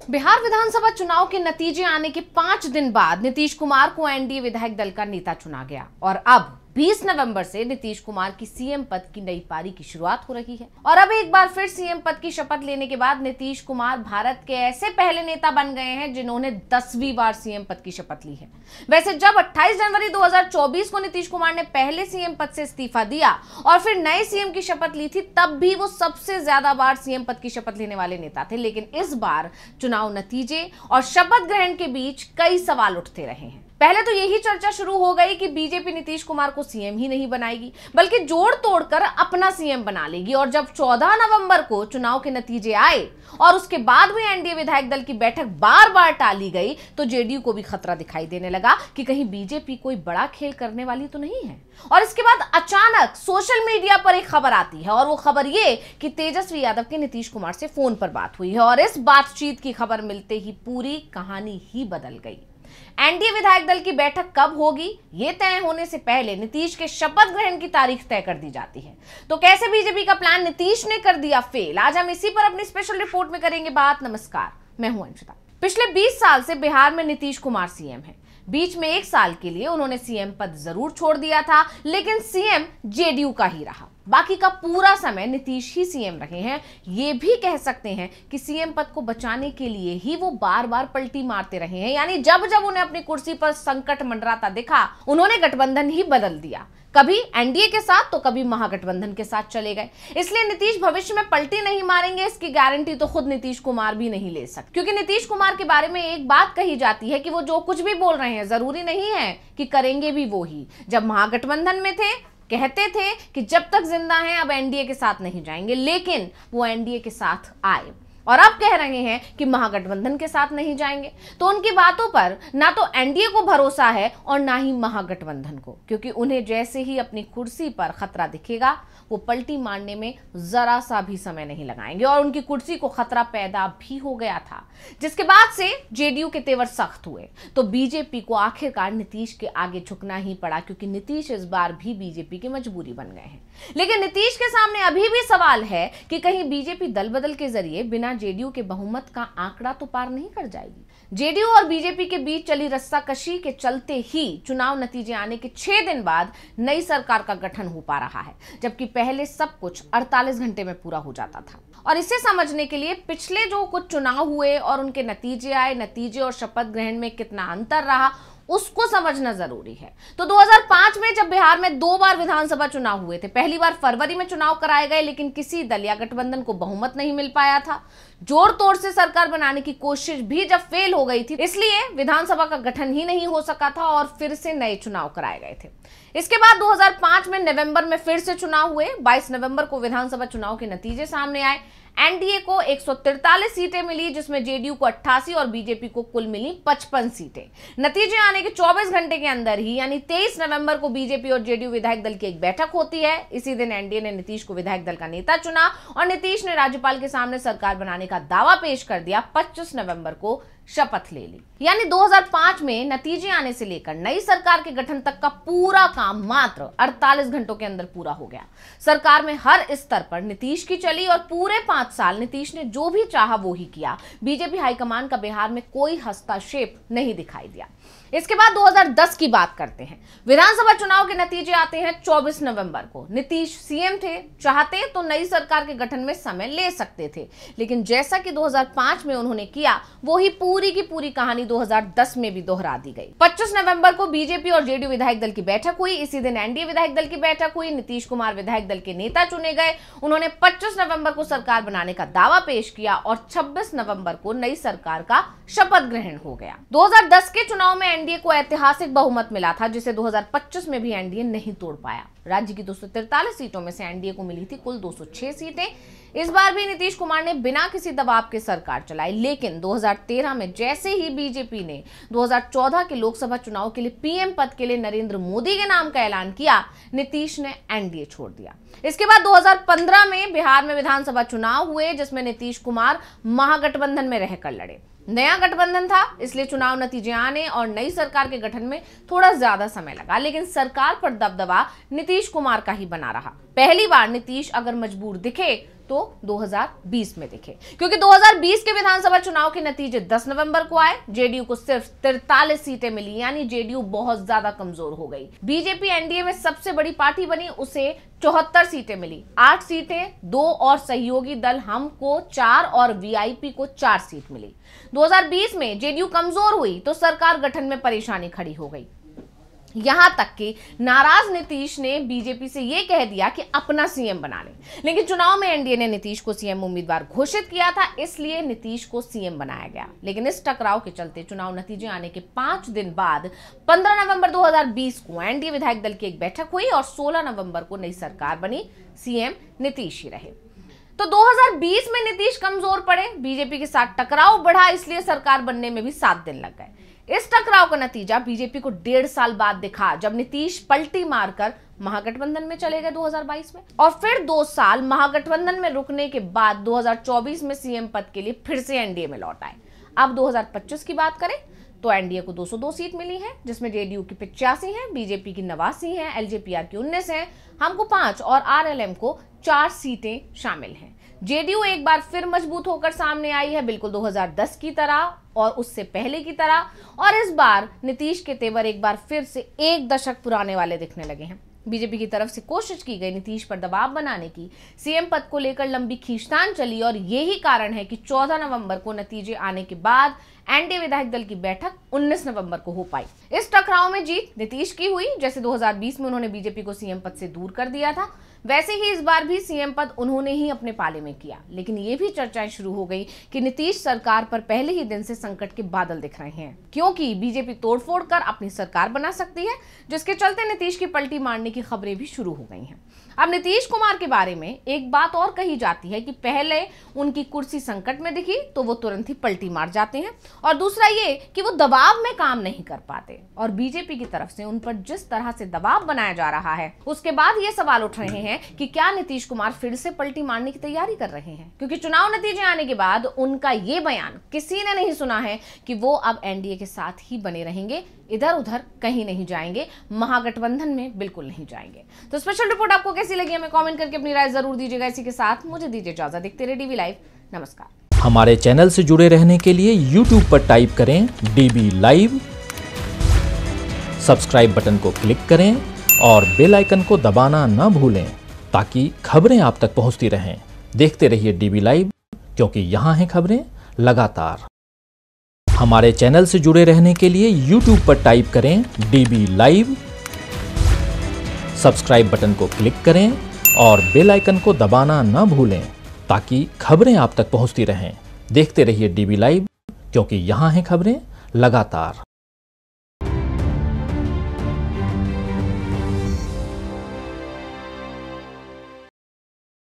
बिहार विधानसभा चुनाव के नतीजे आने के 5 दिन बाद नीतीश कुमार को एनडीए विधायक दल का नेता चुना गया और अब 20 नवंबर से नीतीश कुमार की सीएम पद की नई पारी की शुरुआत हो रही है। और अब एक बार फिर सीएम पद की शपथ लेने के बाद नीतीश कुमार भारत के ऐसे पहले नेता बन गए हैं जिन्होंने 10वीं बार सीएम पद की शपथ ली है। वैसे जब 28 जनवरी 2024 को नीतीश कुमार ने पहले सीएम पद से इस्तीफा दिया और फिर नए सीएम की शपथ ली थी, तब भी वो सबसे ज्यादा बार सीएम पद की शपथ लेने वाले नेता थे। लेकिन इस बार चुनाव नतीजे और शपथ ग्रहण के बीच कई सवाल उठते रहे हैं। पहले तो यही चर्चा शुरू हो गई कि बीजेपी नीतीश कुमार को सीएम ही नहीं बनाएगी बल्कि जोड़ तोड़कर अपना सीएम बना लेगी। और जब 14 नवंबर को चुनाव के नतीजे आए और उसके बाद भी एनडीए विधायक दल की बैठक बार बार टाली गई तो जेडीयू को भी खतरा दिखाई देने लगा कि कहीं बीजेपी कोई बड़ा खेल करने वाली तो नहीं है। और इसके बाद अचानक सोशल मीडिया पर एक खबर आती है और वो खबर ये कि तेजस्वी यादव के नीतीश कुमार से फोन पर बात हुई है। और इस बातचीत की खबर मिलते ही पूरी कहानी ही बदल गई। एनडीए विधायक दल की बैठक कब होगी ये तय होने से पहले नीतीश के शपथ ग्रहण की तारीख तय कर दी जाती है। तो कैसे बीजेपी का प्लान नीतीश ने कर दिया फेल, आज हम इसी पर अपनी स्पेशल रिपोर्ट में करेंगे बात। नमस्कार, मैं हूं अंशिता। पिछले 20 साल से बिहार में नीतीश कुमार सीएम है। बीच में 1 साल के लिए उन्होंने सीएम पद जरूर छोड़ दिया था, लेकिन सीएम जेडीयू का ही रहा। बाकी का पूरा समय नीतीश ही सीएम रहे हैं। ये भी कह सकते हैं कि सीएम पद को बचाने के लिए ही वो बार बार पलटी मारते रहे हैं। यानी जब जब उन्हें अपनी कुर्सी पर संकट मंडराता दिखा, उन्होंने गठबंधन ही बदल दिया। कभी एनडीए के साथ तो कभी महागठबंधन के साथ चले गए। इसलिए नीतीश भविष्य में पलटी नहीं मारेंगे, इसकी गारंटी तो खुद नीतीश कुमार भी नहीं ले सकते। क्योंकि नीतीश कुमार के बारे में एक बात कही जाती है कि वो जो कुछ भी बोल रहे हैं जरूरी नहीं है कि करेंगे भी वो ही। जब महागठबंधन में थे कहते थे कि जब तक जिंदा हैं अब एनडीए के साथ नहीं जाएंगे, लेकिन वो एनडीए के साथ आए और अब कह रहे हैं कि महागठबंधन के साथ नहीं जाएंगे। तो उनकी बातों पर ना तो एनडीए को भरोसा है और ना ही महागठबंधन को, क्योंकि उन्हें जैसे ही अपनी कुर्सी पर खतरा दिखेगा वो पलटी मारने में जरा सा भी समय नहीं लगाएंगे। और उनकी कुर्सी को खतरा पैदा भी हो गया था, जिसके बाद से जेडीयू के तेवर सख्त हुए। तो बीजेपी को आखिरकार नीतीश के आगे झुकना ही पड़ा, क्योंकि नीतीश इस बार भी बीजेपी की मजबूरी बन गए हैं। लेकिन नीतीश के सामने अभी भी सवाल है कि कहीं बीजेपी दल बदल के जरिए बिना जेडीयू के बहुमत का आंकड़ा तो पार नहीं कर जाएगी। जेडीयू और बीजेपी के बीच चली रस्साकशी के चलते ही चुनाव नतीजे आने के 6 दिन बाद नई सरकार का गठन हो पा रहा है, जबकि पहले सब कुछ 48 घंटे में पूरा हो जाता था। और इसे समझने के लिए पिछले जो कुछ चुनाव हुए और उनके नतीजे आए, नतीजे और शपथ ग्रहण में कितना अंतर रहा उसको समझना जरूरी है। तो 2005 में जब बिहार में 2 बार विधानसभा चुनाव हुए थे, पहली बार फरवरी में चुनाव कराए गए, लेकिन किसी दल या गठबंधन को बहुमत नहीं मिल पाया था। जोड़ तोड़ से सरकार बनाने की कोशिश भी जब फेल हो गई थी, इसलिए विधानसभा का गठन ही नहीं हो सका था और फिर से नए चुनाव कराए गए थे। इसके बाद 2005 में नवंबर में फिर से चुनाव हुए। 22 नवंबर को विधानसभा चुनाव के नतीजे सामने आए। एनडीए को 143 सीटें मिली, जिसमें जेडीयू को 88 और बीजेपी को कुल मिली 55 सीटें। नतीजे आने के 24 घंटे के अंदर ही यानी 23 नवंबर को बीजेपी और जेडीयू विधायक दल की एक बैठक होती है। इसी दिन एनडीए ने नीतीश को विधायक दल का नेता चुना और नीतीश ने राज्यपाल के सामने सरकार बनाने का दावा पेश कर दिया। 25 नवंबर को शपथ ले ली। यानी 2005 में नतीजे आने से लेकर नई सरकार के गठन तक का पूरा काम मात्र 48 घंटों के अंदर पूरा हो गया। सरकार में हर स्तर पर नीतीश की चली और पूरे 5 साल नीतीश ने जो भी चाहा वो ही किया। बीजेपी हाईकमान का बिहार में कोई हस्तक्षेप नहीं दिखाई दिया। इसके बाद 2010 की बात करते हैं। विधानसभा चुनाव के नतीजे आते हैं 24 नवंबर को। नीतीश सीएम थे, चाहते तो नई सरकार के गठन में समय ले सकते थे, लेकिन जैसा कि 2005 में उन्होंने किया वो ही पूरी की पूरी कहानी 2010 में भी दोहरा दी गई। 25 नवंबर को बीजेपी और जेडीयू विधायक दल की बैठक हुई। इसी दिन एनडीए विधायक दल की बैठक हुई। नीतीश कुमार विधायक दल के नेता चुने गए। उन्होंने 25 नवंबर को सरकार बनाने का दावा पेश किया और 26 नवंबर को नई सरकार का शपथ ग्रहण हो गया। 2010 के चुनाव में एनडीए को ऐतिहासिक बहुमत मिला था, जिसे 2025 में भी एनडीए नहीं तोड़ पाया। राज्य की 243 सीटों में से एनडीए को मिली थी कुल 206 सीटें। इस बार भी नीतीश कुमार ने बिना किसी दबाव के सरकार चलाई, लेकिन 2013 में जैसे ही बीजेपी ने 2014 के लोकसभा चुनाव के लिए पीएम पद के लिए नरेंद्र मोदी के नाम का ऐलान किया, नीतीश ने एनडीए छोड़ दिया। इसके बाद 2015 में बिहार में विधानसभा चुनाव हुए, जिसमें नीतीश कुमार महागठबंधन में रहकर लड़े। नया गठबंधन था, इसलिए चुनाव नतीजे आने और नई सरकार के गठन में थोड़ा ज्यादा समय लगा, लेकिन सरकार पर दबदबा नीतीश कुमार का ही बना रहा। पहली बार नीतीश अगर मजबूर दिखे तो 2020 में दिखे, क्योंकि 2020 के विधानसभा चुनाव के नतीजे 10 नवंबर को आए। जेडीयू को सिर्फ 43 सीटें मिली, यानी जेडीयू बहुत ज्यादा कमजोर हो गई। बीजेपी एनडीए में सबसे बड़ी पार्टी बनी, उसे 74 सीटें मिली। 8 सीटें 2 और सहयोगी दल हम को 4 और वीआईपी को 4 सीट मिली। 2020 में जेडीयू कमजोर हुई तो सरकार गठन में परेशानी खड़ी हो गई। यहां तक कि नाराज नीतीश ने बीजेपी से यह कह दिया कि अपना सीएम बना ले, लेकिन चुनाव में एनडीए ने नीतीश को सीएम उम्मीदवार घोषित किया था, इसलिए नीतीश को सीएम बनाया गया। लेकिन इस टकराव के चलते चुनाव नतीजे आने के 5 दिन बाद 15 नवंबर 2020 को एनडीए विधायक दल की एक बैठक हुई और 16 नवंबर को नई सरकार बनी। सीएम नीतीश ही रहे। तो 2020 में नीतीश कमजोर पड़े, बीजेपी के साथ टकराव बढ़ा, इसलिए सरकार बनने में भी 7 दिन लग गए। इस टकराव का नतीजा बीजेपी को 1.5 साल बाद दिखा, जब नीतीश पलटी मारकर महागठबंधन में चले गए 2022 में, और फिर 2 साल महागठबंधन में रुकने के बाद 2024 में सीएम पद के लिए फिर से एनडीए में लौट आए। अब 2025 की बात करें तो एनडीए को 202 सीट मिली है, जिसमें जेडीयू की 85 है, बीजेपी की 89 है, एलजेपीआर की 19 है, हमको 5 और आरएलएम को 4 सीटें शामिल हैं। जेडीयू एक बार फिर मजबूत होकर सामने आई है, बिल्कुल 2010 की तरह और उससे पहले की तरह, और इस बार नीतीश के तेवर एक बार फिर से 1 दशक पुराने वाले दिखने लगे हैं। बीजेपी की तरफ से कोशिश की गई नीतीश पर दबाव बनाने की, सीएम पद को लेकर लंबी खींचतान चली, और यही कारण है कि 14 नवंबर को नतीजे आने के बाद एनडीए विधायक दल की बैठक 19 नवंबर को हो पाई। इस टकराव में जीत नीतीश की हुई। जैसे 2020 में उन्होंने बीजेपी को सीएम पद से दूर कर दिया था, वैसे ही इस बार भी सीएम पद उन्होंने ही अपने पाले में किया। लेकिन ये भी चर्चाएं शुरू हो गई कि नीतीश सरकार पर पहले ही दिन से संकट के बादल दिख रहे हैं, क्योंकि बीजेपी तोड़फोड़ कर अपनी सरकार बना सकती है, जिसके चलते नीतीश की पलटी मारने की खबरें भी शुरू हो गई हैं। अब नीतीश कुमार के बारे में एक बात और कही जाती है कि पहले उनकी कुर्सी संकट में दिखी तो वो तुरंत ही पलटी मार जाते हैं, और दूसरा ये कि वो दबाव में काम नहीं कर पाते। और बीजेपी की तरफ से उन पर जिस तरह से दबाव बनाया जा रहा है, उसके बाद ये सवाल उठ रहे हैं कि क्या नीतीश कुमार फिर से पलटी मारने की तैयारी कर रहे हैं, क्योंकि चुनाव नतीजे आने के बाद उनका ये बयान किसी ने नहीं सुना है कि वो अब एनडीए के साथ ही बने रहेंगे, इधर उधर कहीं नहीं जाएंगे, महागठबंधन में बिल्कुल नहीं जाएंगे। तो स्पेशल रिपोर्ट आपको कैसी लगी हमें कमेंट करके अपनी राय जरूर दीजिएगा। इसी के साथ मुझे दीजिए इजाजत। देखते रहिए डीबी लाइव। नमस्कार। हमारे चैनल से जुड़े रहने के लिए YouTube पर टाइप करें डीबी लाइव, सब्सक्राइब बटन को क्लिक करें और बेल आइकन को दबाना न भूलें, ताकि खबरें आप तक पहुंचती रहें। देखते रहिए डीबी लाइव, क्योंकि यहाँ हैं खबरें लगातार। हमारे चैनल से जुड़े रहने के लिए YouTube पर टाइप करें डीबी लाइव, सब्सक्राइब बटन को क्लिक करें और बेल आइकन को दबाना न भूलें, ताकि खबरें आप तक पहुंचती रहें। देखते रहिए डीबी लाइव, क्योंकि यहाँ हैं खबरें लगातार।